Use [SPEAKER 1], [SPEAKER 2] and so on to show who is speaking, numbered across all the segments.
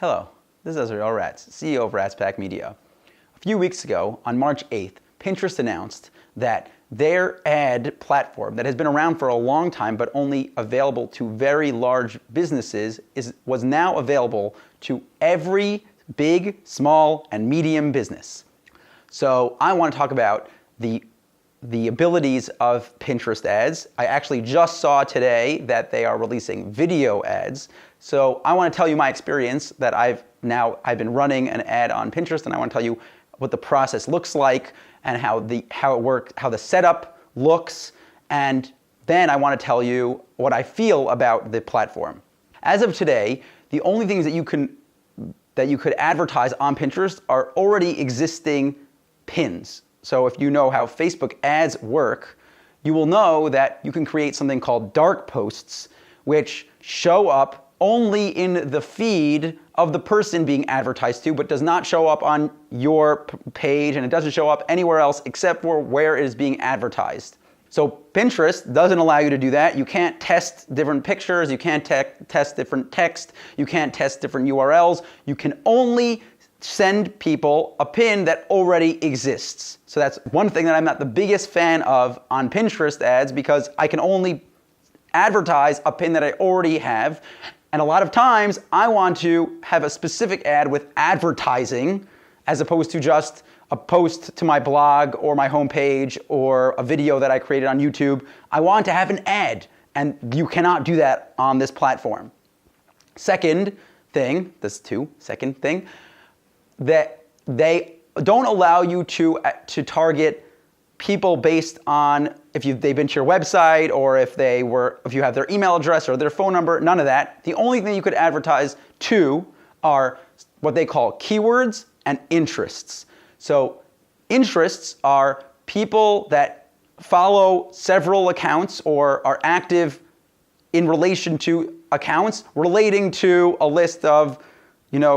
[SPEAKER 1] Hello, this is Azrael Ratz, CEO of Ratz Pack Media. A few weeks ago, on March 8th, Pinterest announced that their ad platform that has been around for a long time but only available to very large businesses was now available to every big, small, and medium business. So I want to talk about the abilities of Pinterest ads. I actually just saw today that they are releasing video ads. So I want to tell you my experience that I've been running an ad on Pinterest, and I want to tell you what the process looks like and how it works, how the setup looks, and then I want to tell you what I feel about the platform. As of today, the only things that you could advertise on Pinterest are already existing pins. So if you know how Facebook ads work, you will know that you can create something called dark posts, which show up only in the feed of the person being advertised to, but does not show up on your page, and it doesn't show up anywhere else except for where it is being advertised. So Pinterest doesn't allow you to do that. You can't test different pictures, you can't test different text, you can't test different URLs. You can only send people a pin that already exists. So that's one thing that I'm not the biggest fan of on Pinterest ads, because I can only advertise a pin that I already have. And a lot of times I want to have a specific ad with advertising as opposed to just a post to my blog or my homepage or a video that I created on YouTube. I want to have an ad, and you cannot do that on this platform. Second thing, that they don't allow you to target people based on if they've been to your website or if you have their email address or their phone number. None of that. The only thing you could advertise to are what they call keywords and interests. So interests are people that follow several accounts or are active in relation to accounts relating to a list of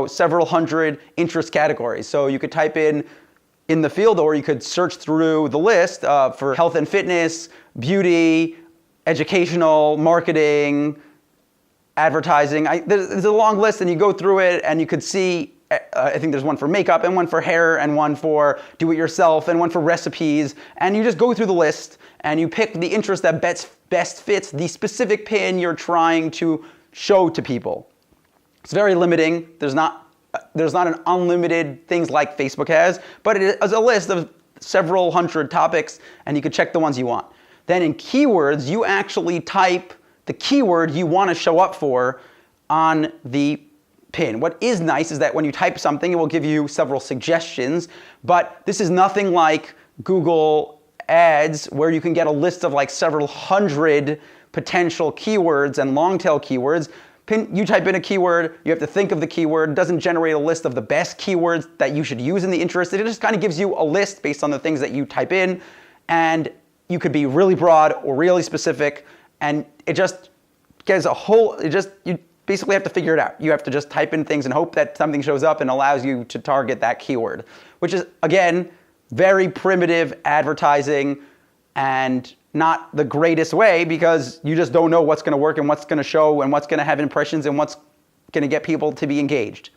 [SPEAKER 1] several hundred interest categories. So you could type in the field, or you could search through the list for health and fitness, beauty, educational, marketing, advertising. There's a long list, and you go through it and you could see, I think there's one for makeup and one for hair and one for do-it-yourself and one for recipes. And you just go through the list and you pick the interest that best fits the specific pin you're trying to show to people. It's very limiting. There's not an unlimited things like Facebook has, but it is a list of several hundred topics, and you can check the ones you want. Then in keywords, you actually type the keyword you want to show up for on the pin. What is nice is that when you type something, it will give you several suggestions, but this is nothing like Google Ads, where you can get a list of like several hundred potential keywords and long tail keywords. You type in a keyword, you have to think of the keyword. It doesn't generate a list of the best keywords that you should use in the interest. It just kind of gives you a list based on the things that you type in, and you could be really broad or really specific, and it just gives you basically have to figure it out. You have to just type in things and hope that something shows up and allows you to target that keyword, which is, again, very primitive advertising and not the greatest way, because you just don't know what's going to work and what's going to show and what's going to have impressions and what's going to get people to be engaged.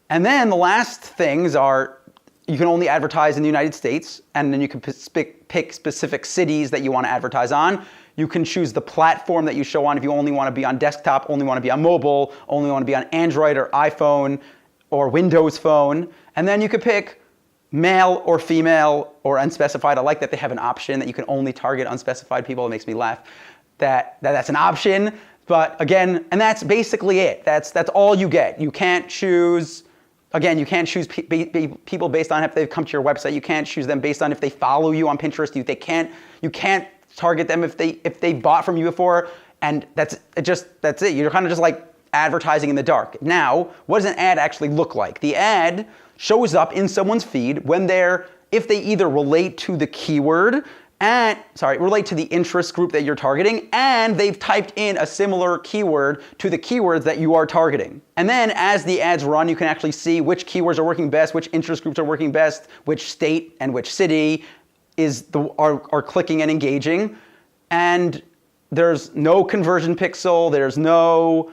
[SPEAKER 1] And then the last things are, you can only advertise in the United States, and then you can pick specific cities that you want to advertise on. You can choose the platform that you show on. If you only want to be on desktop, only want to be on mobile, only want to be on Android or iPhone or Windows Phone. And then you could pick male or female or unspecified. I like that they have an option that you can only target unspecified people. It makes me laugh that's an option. But again, and that's basically it. That's all you get. You can't choose, again, you can't choose people based on if they've come to your website. You can't choose them based on if they follow you on Pinterest. You can't target them if they bought from you before. And that's it. You're kind of just like advertising in the dark. Now, what does an ad actually look like? The ad shows up in someone's feed if they either relate to the keyword relate to the interest group that you're targeting, and they've typed in a similar keyword to the keywords that you are targeting. And then as the ads run, you can actually see which keywords are working best, which interest groups are working best, which state and which city are clicking and engaging. And there's no conversion pixel, there's no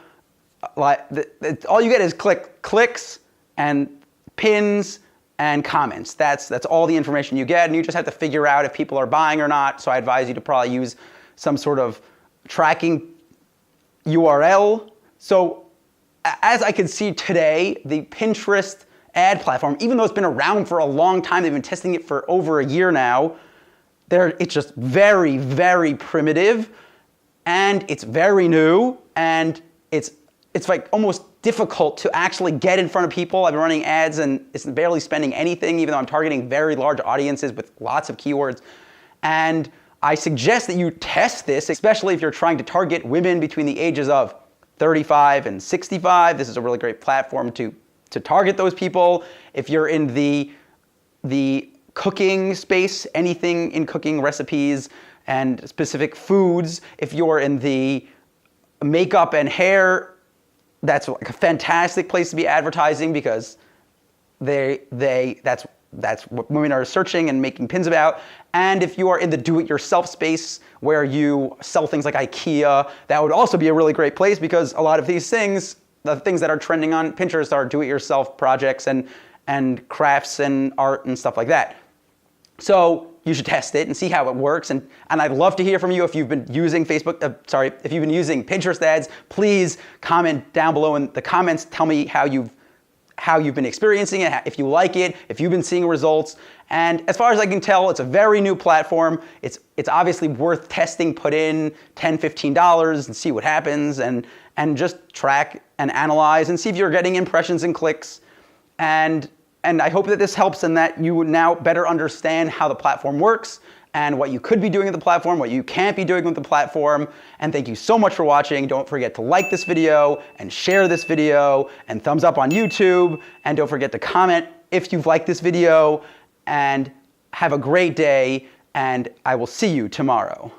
[SPEAKER 1] all you get is clicks and pins and comments. That's all the information you get, and you just have to figure out if people are buying or not. So I advise you to probably use some sort of tracking URL. So as I can see today, the Pinterest ad platform, even though it's been around for a long time, they've been testing it for over a year now, it's just very, very primitive, and it's very new, and it's like almost difficult to actually get in front of people. I've been running ads and it's barely spending anything, even though I'm targeting very large audiences with lots of keywords. And I suggest that you test this, especially if you're trying to target women between the ages of 35 and 65. This is a really great platform to target those people. If you're in the cooking space, anything in cooking, recipes and specific foods. If you're in the makeup and hair, that's like a fantastic place to be advertising, because that's what women are searching and making pins about. And if you are in the do-it-yourself space where you sell things like IKEA, that would also be a really great place, because a lot of these things, the things that are trending on Pinterest, are do-it-yourself projects and crafts and art and stuff like that. So you should test it and see how it works. And I'd love to hear from you if you've been using if you've been using Pinterest ads. Please comment down below in the comments. Tell me how you've been experiencing it, if you like it, if you've been seeing results. And as far as I can tell, it's a very new platform. It's obviously worth testing. Put in $10, $15 and see what happens, and just track and analyze and see if you're getting impressions and clicks. And I hope that this helps, and that you now better understand how the platform works and what you could be doing with the platform, what you can't be doing with the platform. And thank you so much for watching. Don't forget to like this video and share this video and thumbs up on YouTube. And don't forget to comment if you've liked this video, and have a great day, and I will see you tomorrow.